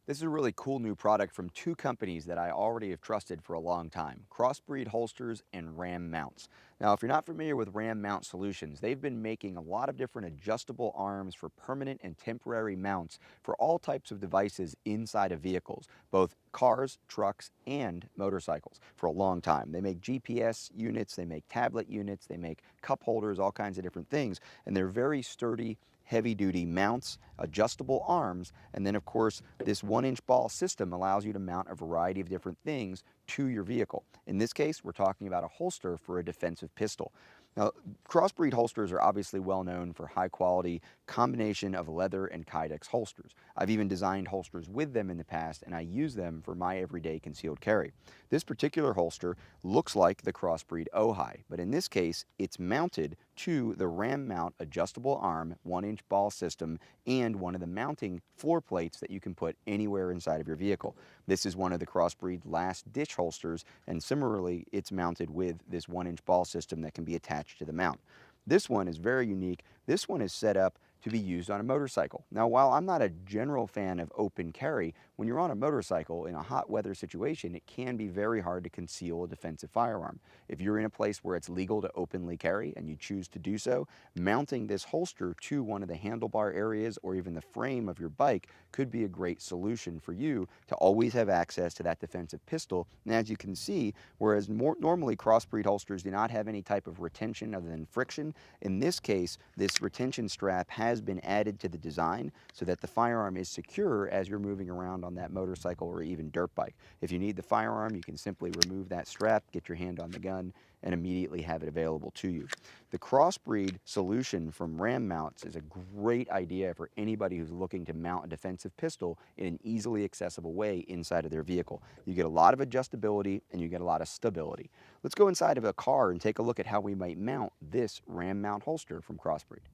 This is a really cool new product from two companies that I already have trusted for a long time, CrossBreed holsters and Ram mounts. Now, if you're not familiar with Ram mount solutions, they've been making a lot of different adjustable arms for permanent and temporary mounts for all types of devices inside of vehicles, both cars, trucks, and motorcycles for a long time. They make GPS units, they make tablet units, they make cup holders, all kinds of different things, and they're very sturdy, heavy-duty mounts, adjustable arms, and then of course this 1-inch ball system allows you to mount a variety of different things to your vehicle. In this case, we're talking about a holster for a defensive pistol. Now, crossbreed holsters are obviously well known for high quality combination of leather and Kydex holsters. I've even designed holsters with them in the past, and I use them for my everyday concealed carry. This particular holster looks like the crossbreed Ojai, but in this case, it's mounted to the Ram mount adjustable arm 1-inch ball system and one of the mounting floor plates that you can put anywhere inside of your vehicle. This is one of the crossbreed last ditch holsters, and similarly, it's mounted with this 1-inch ball system that can be attached to the mount. This one is very unique. This one is set up to be used on a motorcycle. Now, while I'm not a general fan of open carry, when you're on a motorcycle in a hot weather situation, it can be very hard to conceal a defensive firearm. If you're in a place where it's legal to openly carry and you choose to do so, mounting this holster to one of the handlebar areas or even the frame of your bike could be a great solution for you to always have access to that defensive pistol. And as you can see, whereas normally crossbreed holsters do not have any type of retention other than friction, in this case, this retention strap has been added to the design so that the firearm is secure as you're moving around on that motorcycle or even dirt bike. If you need the firearm, you can simply remove that strap, get your hand on the gun, and immediately have it available to you. The crossbreed solution from Ram Mounts is a great idea for anybody who's looking to mount a defensive pistol in an easily accessible way inside of their vehicle. You get a lot of adjustability and you get a lot of stability. Let's go inside of a car and take a look at how we might mount this Ram mount holster from CrossBreed.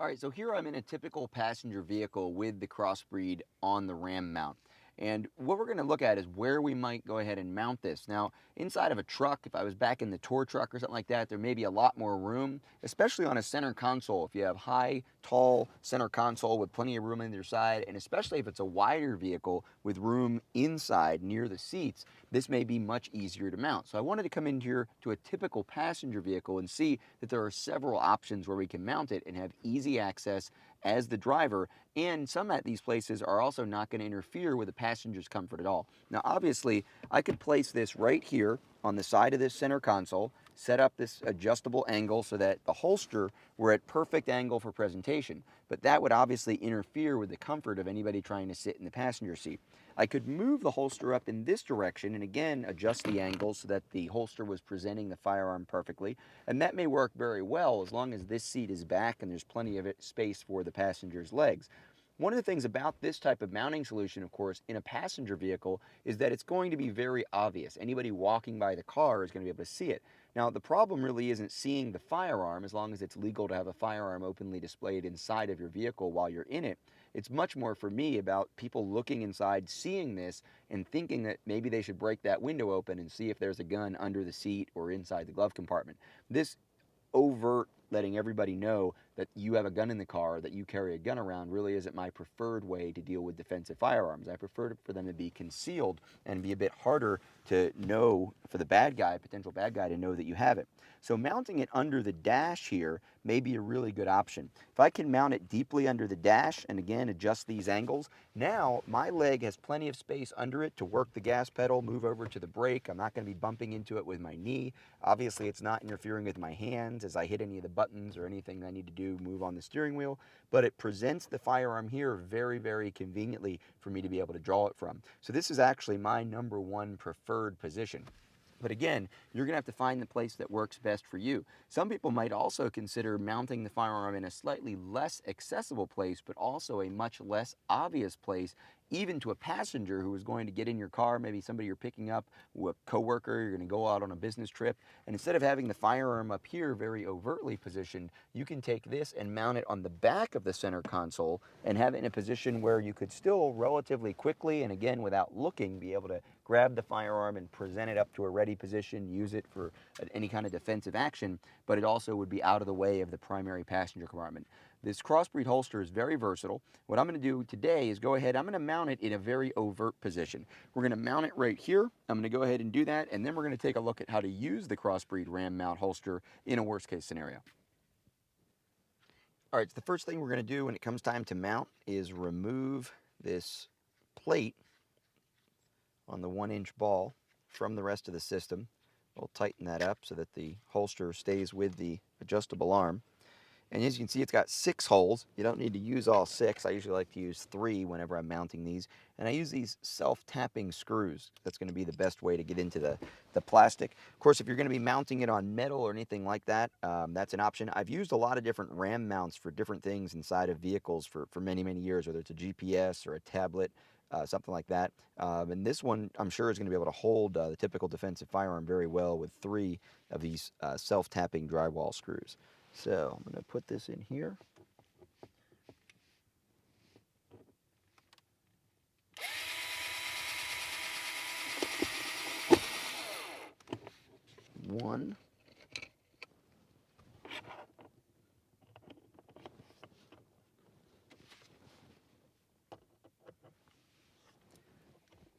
All right, so here I'm in a typical passenger vehicle with the crossbreed on the Ram mount. And what we're going to look at is where we might go ahead and mount this. Now, inside of a truck, if I was back in the tour truck or something like that, there may be a lot more room, especially on a center console. If you have high, tall center console with plenty of room on either side, and especially if it's a wider vehicle with room inside near the seats, this may be much easier to mount. So I wanted to come in here to a typical passenger vehicle and see that there are several options where we can mount it and have easy access as the driver, and some at these places are also not going to interfere with the passenger's comfort at all. Now, obviously, I could place this right here on the side of this center console, set up this adjustable angle so that the holster were at perfect angle for presentation, but that would obviously interfere with the comfort of anybody trying to sit in the passenger seat. I could move the holster up in this direction and again adjust the angle so that the holster was presenting the firearm perfectly, and that may work very well as long as this seat is back and there's plenty of space for the passenger's legs. One of the things about this type of mounting solution, of course, in a passenger vehicle is that it's going to be very obvious. Anybody walking by the car is going to be able to see it. Now, the problem really isn't seeing the firearm, as long as it's legal to have a firearm openly displayed inside of your vehicle while you're in it. It's much more for me about people looking inside, seeing this, and thinking that maybe they should break that window open and see if there's a gun under the seat or inside the glove compartment. This overt letting everybody know that you have a gun in the car, that you carry a gun around, really isn't my preferred way to deal with defensive firearms. I prefer for them to be concealed and be a bit harder to know for the bad guy, potential bad guy, to know that you have it. So mounting it under the dash here may be a really good option. If I can mount it deeply under the dash and again adjust these angles, now my leg has plenty of space under it to work the gas pedal, move over to the brake. I'm not going to be bumping into it with my knee. Obviously, it's not interfering with my hands as I hit any of the buttons or anything I need to do, move on the steering wheel, but it presents the firearm here very, very conveniently for me to be able to draw it from. So this is actually my #1 preferred position. But again, you're going to have to find the place that works best for you. Some people might also consider mounting the firearm in a slightly less accessible place, but also a much less obvious place, even to a passenger who is going to get in your car, maybe somebody you're picking up, a coworker, you're going to go out on a business trip. And instead of having the firearm up here very overtly positioned, you can take this and mount it on the back of the center console and have it in a position where you could still relatively quickly, and again without looking, be able to grab the firearm and present it up to a ready position, use it for any kind of defensive action, but it also would be out of the way of the primary passenger compartment. This CrossBreed holster is very versatile. What I'm going to do today is go ahead, I'm going to mount it in a very overt position. We're going to mount it right here. I'm going to go ahead and do that, and then we're going to take a look at how to use the CrossBreed ram mount holster in a worst case scenario. All right, so the first thing we're going to do when it comes time to mount is remove this plate on the 1-inch ball from the rest of the system. We'll tighten that up so that the holster stays with the adjustable arm. And as you can see, it's got 6 holes. You don't need to use all 6. I usually like to use 3 whenever I'm mounting these. And I use these self-tapping screws. That's going to be the best way to get into the plastic. Of course, if you're going to be mounting it on metal or anything like that, that's an option. I've used a lot of different ram mounts for different things inside of vehicles for many, many years, whether it's a GPS or a tablet, something like that. And this one, I'm sure, is going to be able to hold the typical defensive firearm very well with 3 of these self-tapping drywall screws. So I'm going to put this in here. One.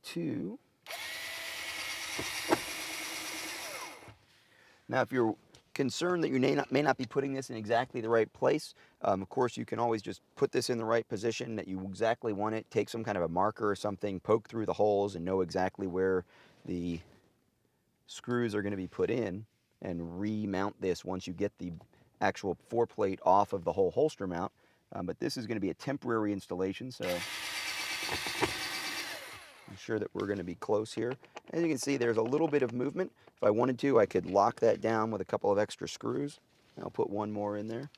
Two. Now, if you're concerned that you may not be putting this in exactly the right place, of course, you can always just put this in the right position that you exactly want it. Take some kind of a marker or something, poke through the holes, and know exactly where the screws are going to be put in, and remount this once you get the actual foreplate off of the whole holster mount. But this is going to be a temporary installation, so I'm sure that we're going to be close here. As you can see, there's a little bit of movement. If I wanted to, I could lock that down with a couple of extra screws. I'll put one more in there.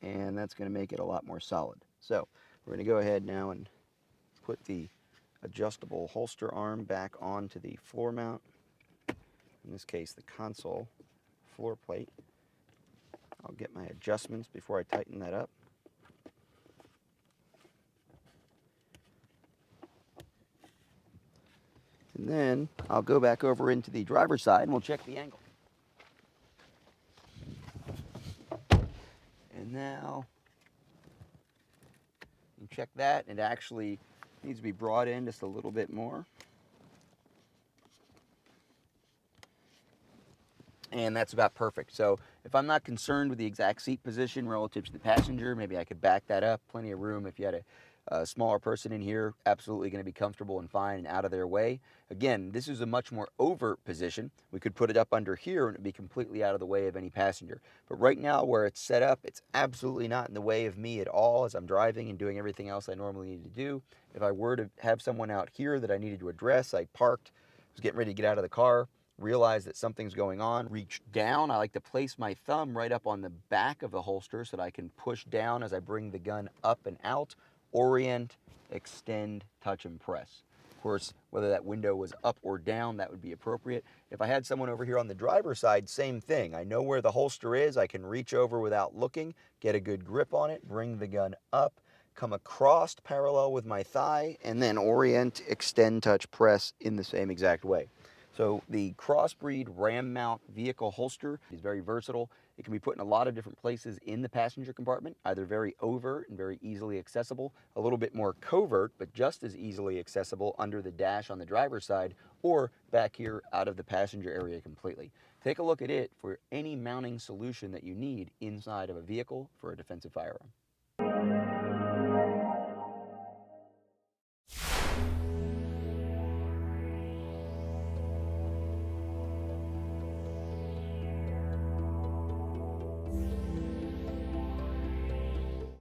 And that's going to make it a lot more solid. So we're going to go ahead now and put the adjustable holster arm back onto the floor mount. In this case, the console floor plate. I'll get my adjustments before I tighten that up. And then I'll go back over into the driver's side and we'll check the angle. And now, you check that. It actually needs to be brought in just a little bit more. And that's about perfect. So if I'm not concerned with the exact seat position relative to the passenger, maybe I could back that up. Plenty of room if you had a smaller person in here, absolutely going to be comfortable and fine and out of their way. Again, this is a much more overt position. We could put it up under here and it'd be completely out of the way of any passenger. But right now where it's set up, it's absolutely not in the way of me at all as I'm driving and doing everything else I normally need to do. If I were to have someone out here that I needed to address, I parked, was getting ready to get out of the car, realize that something's going on, reach down. I like to place my thumb right up on the back of the holster so that I can push down as I bring the gun up and out, orient, extend, touch, and press. Of course, whether that window was up or down, that would be appropriate. If I had someone over here on the driver's side, same thing. I know where the holster is. I can reach over without looking, get a good grip on it, bring the gun up, come across parallel with my thigh, and then orient, extend, touch, press in the same exact way. So the CrossBreed ram mount vehicle holster is very versatile. It can be put in a lot of different places in the passenger compartment, either very overt and very easily accessible, a little bit more covert, but just as easily accessible under the dash on the driver's side, or back here out of the passenger area completely. Take a look at it for any mounting solution that you need inside of a vehicle for a defensive firearm.